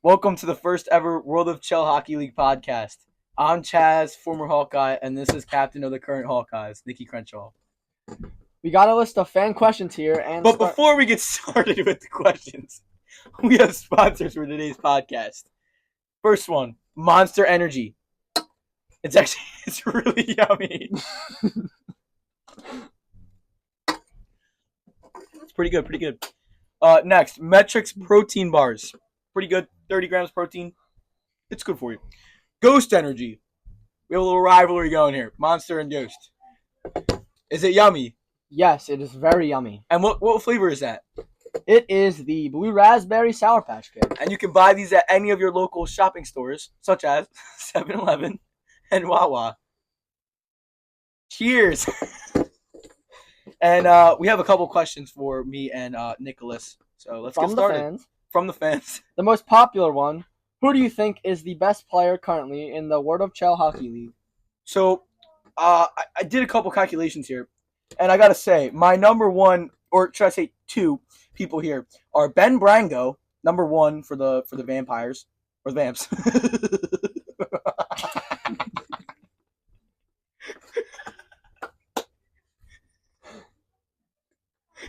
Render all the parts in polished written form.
Welcome to the first ever World of Chell Hockey League podcast. I'm Chaz, former Hawkeye, and this is captain of the current Hawkeyes, Nicky. We got a list of fan questions here, and But before we get started with the questions, we have sponsors for today's podcast. First one, Monster Energy. It's really yummy. It's pretty good. Next, Metrics Protein Bars. Pretty good, 30 grams protein. It's good for you. Ghost Energy. We have a little rivalry going here. Monster and Ghost. Is it yummy? yes, it is very yummy. And what flavor is that? It is the Blue Raspberry Sour Patch Kid. And you can buy these at any of your local shopping stores, such as 7-Eleven and Wawa. Cheers! And we have a couple questions for me and Nicholas. So let's get started. From the fans. The most popular one. Who do you think is the best player currently in the World of Chell Hockey League? So I did a couple calculations here. And I got to say, my number one, or should I say two people here, are Ben Brango, number one for the Vampires, or the Vamps.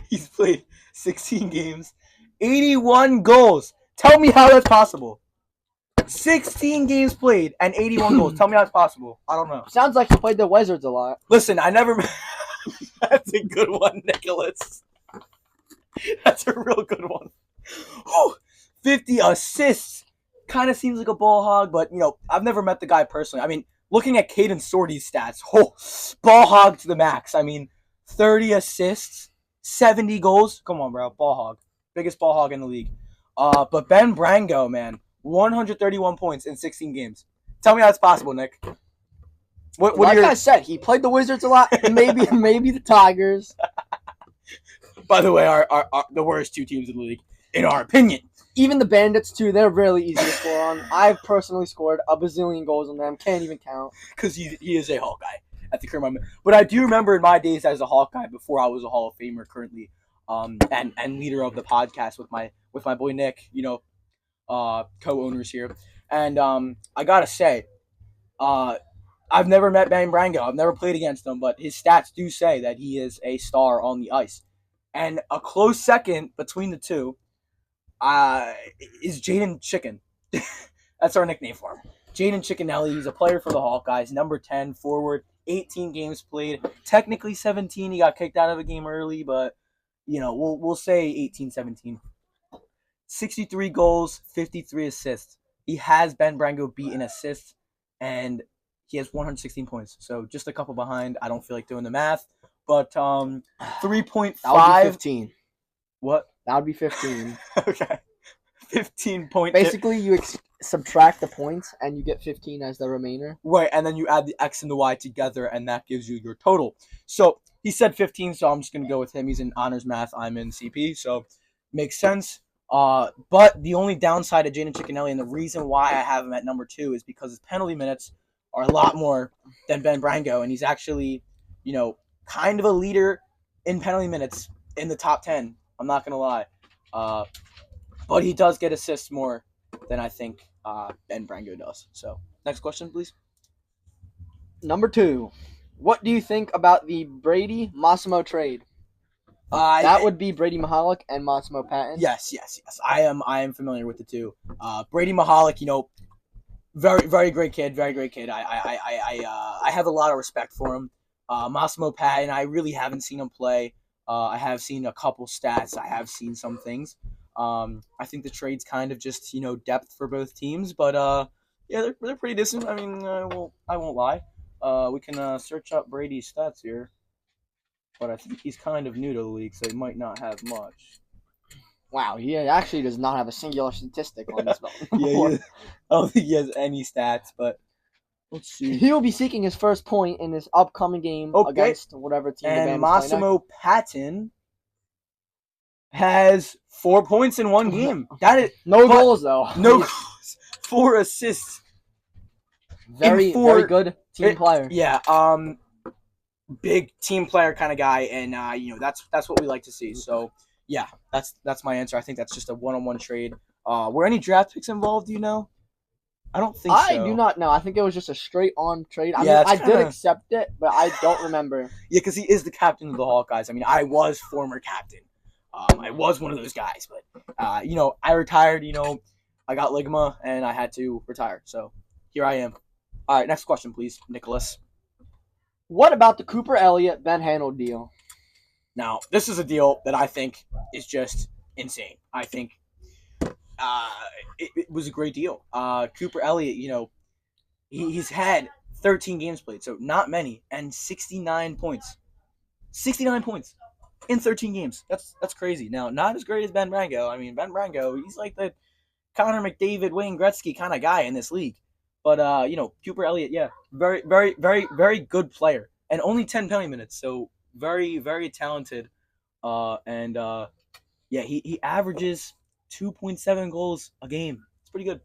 He's played 16 games, 81 goals. Tell me how that's possible. 16 games played and 81 goals. Tell me how it's possible. I don't know. Sounds like he played the Wizards a lot. Listen, I never... That's a good one, Nicholas. That's a real good one. Whew. 50 assists. Kind of seems like a ball hog, but, I've never met the guy personally. I mean, looking at Caden Sorty's stats, ball hog to the max. I mean, 30 assists, 70 goals. Come on, bro. Ball hog. Biggest ball hog in the league. But Ben Brango, man, 131 points in 16 games. Tell me how it's possible, Nick. I said, he played the Wizards a lot. Maybe the Tigers. By the way, are the worst two teams in the league, in our opinion. Even the Bandits, too, they're really easy to score on. I've personally scored a bazillion goals on them. Can't even count. Because he is a Hawkeye at the current moment. But I do remember in my days as a Hawkeye, before I was a Hall of Famer currently, and leader of the podcast with my boy Nick, co-owners here. And I got to say, I've never met Ben Brango. I've never played against him, but his stats do say that he is a star on the ice. And a close second between the two is Jaden Chicken. That's our nickname for him. Jaden Chickenelli. He's a player for the Hawkeyes, number 10, forward, 18 games played. Technically 17. He got kicked out of a game early, but, we'll say 18, 17. 63 goals, 53 assists. He has Ben Brango beat in assists, and he has 116 points, so just a couple behind. I don't feel like doing the math, but 3.5. That would be 15. What? That would be 15. Okay. 15 point. Basically, you subtract the points, and you get 15 as the remainder. Right, and then you add the X and the Y together, and that gives you your total. So he said 15, so I'm just going to go with him. He's in honors math. I'm in CP, so makes sense. But the only downside of Jaden Chickenelli, and the reason why I have him at number 2, is because his penalty minutes are a lot more than Ben Brango, and he's actually, kind of a leader in penalty minutes in the top 10. I'm not going to lie. But he does get assists more than I think Ben Brango does. So, next question, please. Number 2. What do you think about the Brady Massimo trade? That would be Brady Mahalik and Massimo Patton. Yes. I am familiar with the two. Brady Mahalik, very, very great kid. Very great kid. I have a lot of respect for him. Massimo Patton, I really haven't seen him play. I have seen a couple stats. I have seen some things. I think the trade's kind of just, depth for both teams. But, yeah, they're pretty decent. I mean, I won't lie. We can search up Brady's stats here. But I think he's kind of new to the league, so he might not have much. Wow, he actually does not have a singular statistic on this. Yeah, I don't think he has any stats, but let's see. He will be seeking his first point in this upcoming game against whatever team. And Massimo Patton has 4 points in one game. That is no goals though. No goals. 4 assists. Very good team player. Yeah. Big team player kind of guy, and that's what we like to see. So yeah, that's my answer. I think that's just a one-on-one trade. Were any draft picks involved? Do you know? I don't think I so. do not know. I think it was just a straight on trade. I Yeah, mean, it's I did kinda- accept it, but I don't remember. Yeah, because he is the captain of the Hawkeyes. I mean, I was former captain. I was one of those guys, but I retired. I got ligma and I had to retire. So here I am. All right, next question, please, Nicholas. What about the Cooper Elliott Ben Hanold deal? Now, this is a deal that I think is just insane. I think uh, it was a great deal. Cooper Elliott, he's had 13 games played, so not many, and 69 points. 69 points in 13 games. That's crazy. Now, not as great as Ben Brango. I mean, Ben Brango, he's like the Connor McDavid, Wayne Gretzky kind of guy in this league. But Cooper Elliott, yeah, very, very, very, very good player, and only 10 penalty minutes, so very, very talented. Yeah, he averages 2.7 goals a game. It's pretty good.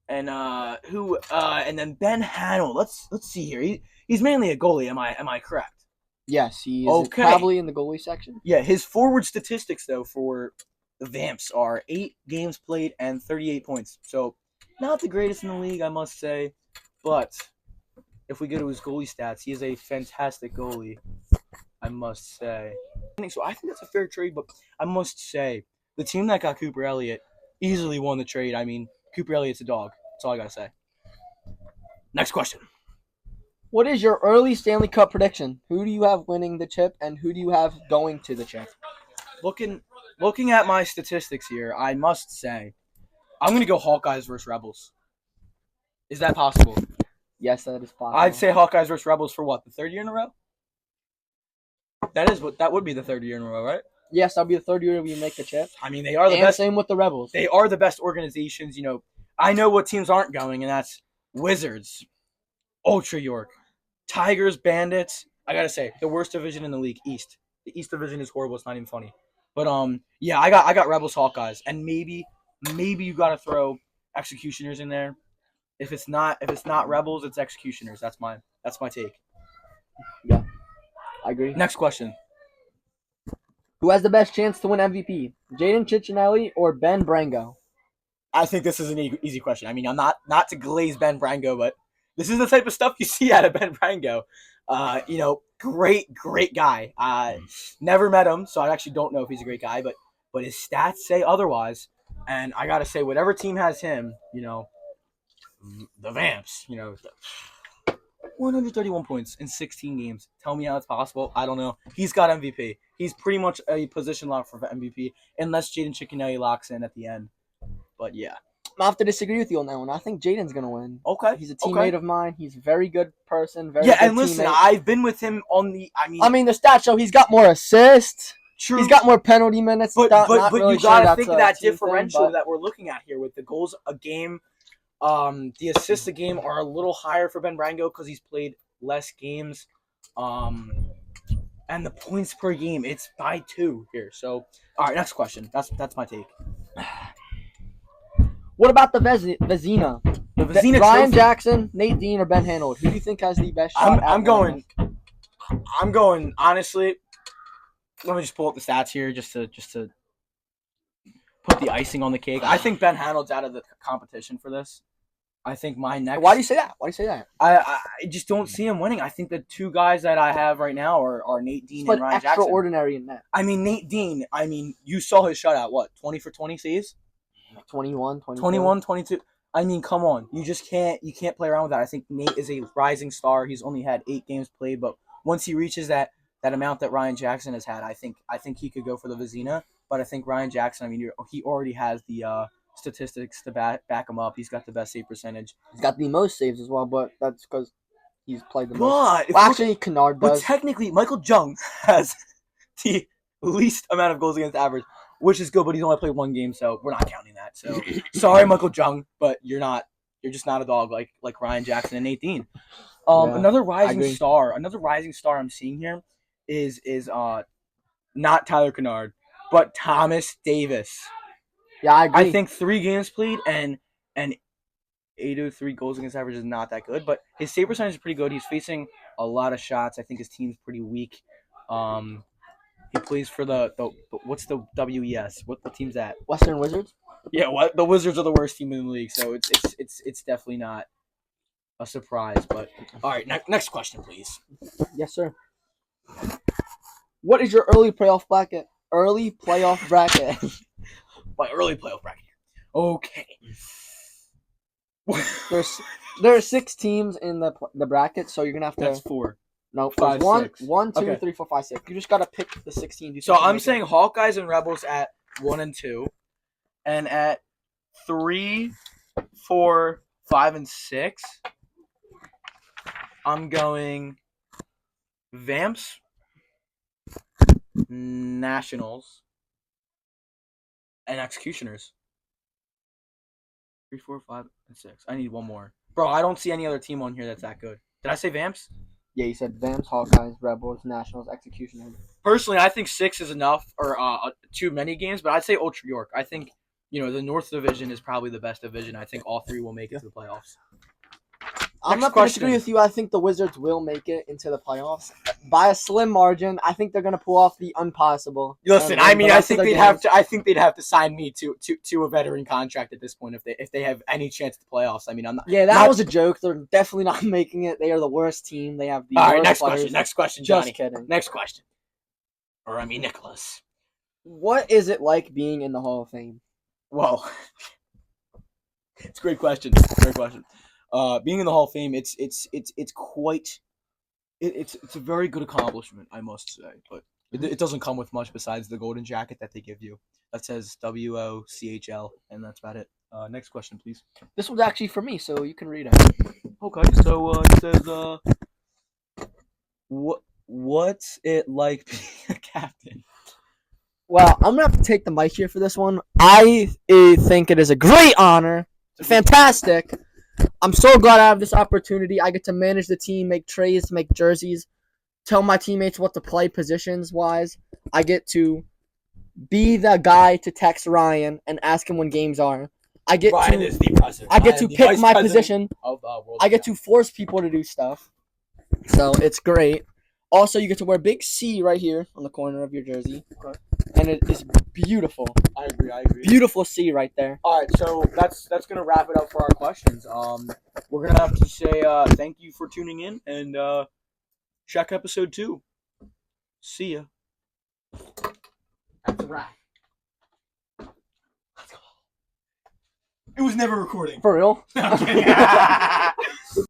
And and then Ben Hanold. Let's see here. He's mainly a goalie. Am I correct? Yes, he is Okay. probably in the goalie section. Yeah, his forward statistics though for the Vamps are 8 games played and 38 points. So not the greatest in the league, I must say. But if we go to his goalie stats, he is a fantastic goalie, I must say. So I think that's a fair trade, but I must say the team that got Cooper Elliott easily won the trade. I mean, Cooper Elliott's a dog. That's all I gotta say. Next question. What is your early Stanley Cup prediction? Who do you have winning the chip, and who do you have going to the chip? Looking at my statistics here, I must say I'm gonna go Hawkeyes versus Rebels. Is that possible? Yes, that is possible. I'd say Hawkeyes versus Rebels for what, the third year in a row? That would be the third year in a row, right? Yes, that'll be the third year we make the chip. I mean, they are the and best. Same with the Rebels. They are the best organizations. I know what teams aren't going, and that's Wizards, Ultra York, Tigers, Bandits. I gotta say, the worst division in the league, East. The East division is horrible. It's not even funny. But yeah, I got Rebels, Hawkeyes, and maybe you gotta throw Executioners in there. If it's not Rebels, it's Executioners. That's my take. Yeah, I agree. Next question. Who has the best chance to win MVP? Jaden Chichinelli or Ben Brango? I think this is an easy question. I mean, I'm not to glaze Ben Brango, but this is the type of stuff you see out of Ben Brango. Great guy. Never met him, so I actually don't know if he's a great guy, but his stats say otherwise. And I gotta say, whatever team has him, the Vamps, 131 points in 16 games. Tell me how it's possible. I don't know. He's got MVP. He's pretty much a position lock for MVP, unless Jaden Chichinelli locks in at the end. But yeah. I have to disagree with you on that one. I think Jaden's going to win. Okay. He's a teammate of mine. He's a very good person. Very yeah, good and listen, teammate. I've been with him on the. I mean, the stats show he's got more assists. True. He's got more penalty minutes. But really you gotta sure think of that team differential thing, that we're looking at here with the goals a game. The assists a game are a little higher for Ben Brango because he's played less games. And the points per game, it's by 2 here. So, all right, next question. That's my take. What about the Vezina? The Vezina Ryan trophy. Jackson, Nate Dean, or Ben Hanold? Who do you think has the best shot? I'm going honestly. Let me just pull up the stats here just to put the icing on the cake. I think Ben Hanold's out of the competition for this. I think my next. Why do you say that? I just don't see him winning. I think the 2 guys that I have right now are Nate Dean and Ryan Jackson. Extraordinary in that. I mean, Nate Dean. I mean, you saw his shutout. What, 20 for 20 saves? 21, 22. I mean, come on. You just can't play around with that. I think Nate is a rising star. He's only had 8 games played, but once he reaches that amount that Ryan Jackson has had, I think he could go for the Vezina. But I think Ryan Jackson. I mean, he already has the statistics to back him up. He's got the best save percentage. He's got the most saves as well, but that's because he's played the most. Well, actually, Kennard does. But technically, Michael Jung has the least amount of goals against average, which is good, but he's only played 1 game, so we're not counting that. So sorry, Michael Jung, but you're just not a dog like Ryan Jackson and Nate Dean. Another rising star I'm seeing here is not Tyler Kennard, but Thomas Davis. Yeah, I agree. I think 3 games played and 803 goals against average is not that good, but his save percentage is pretty good. He's facing a lot of shots. I think his team's pretty weak. He plays for the what's the WES? What team's that? Western Wizards. Yeah, what the Wizards are the worst team in the league, so it's definitely not a surprise. But all right, next question, please. Yes, sir. What is your early playoff bracket? Early playoff bracket. My early playoff bracket. Okay. There are 6 teams in the bracket, so you're gonna have to. That's 4. No, Five, one, six. 1, 2, Okay. 3, 4, 5, 6. You just gotta pick the 16 you So think will I'm make saying it. Hawkeyes and Rebels at 1 and 2, and at 3, 4, 5, and 6, I'm going Vamps, Nationals, and Executioners. 3, 4, 5, and 6. I need one more, bro. I don't see any other team on here that's that good. Did I say Vamps? Yeah, you said Vamps, Hawkeyes, Rebels, Nationals, Executioners. Personally, I think 6 is enough, or too many games. But I'd say Ultra York. I think the North Division is probably the best division. I think all 3 will make it to the playoffs. I'm Next not going to question. disagree with you. I think the Wizards will make it into the playoffs by a slim margin. I think they're going to pull off the impossible. Listen, and I win mean, the I rest of think their they'd games. have to. I think they'd have to sign me to a veteran contract at this point if they have any chance at the playoffs. I mean, I'm not. Yeah, that not- was a joke. They're definitely not making it. They are the worst team. They have the All worst right, next players. question. Next question, Johnny. Just kidding. Next question. Or I mean, Nicholas. What is it like being in the Hall of Fame? Whoa, it's a great question. Great question. Being in the Hall of Fame, it's quite. It's a very good accomplishment, I must say, but it doesn't come with much besides the golden jacket that they give you that says WOCHL, and that's about it. Next question, please. This was actually for me, so you can read it. Okay, so it says, what's it like being a captain? Well, I'm gonna have to take the mic here for this one. I think it is a great honor, fantastic. I'm so glad I have this opportunity. I get to manage the team, make trades, make jerseys, tell my teammates what to play positions wise. I get to be the guy to text Ryan and ask him when games are. I get Ryan to is the president. I get I to am the pick vice my president position. of World I get Cup. to force people to do stuff. So it's great. Also, you get to wear a big C right here on the corner of your jersey. Okay. And it is beautiful. I agree. Beautiful C right there. All right, so that's gonna wrap it up for our questions. We're gonna have to say thank you for tuning in and check episode 2. See ya. That's a wrap. It was never recording. For real? No, I'm kidding.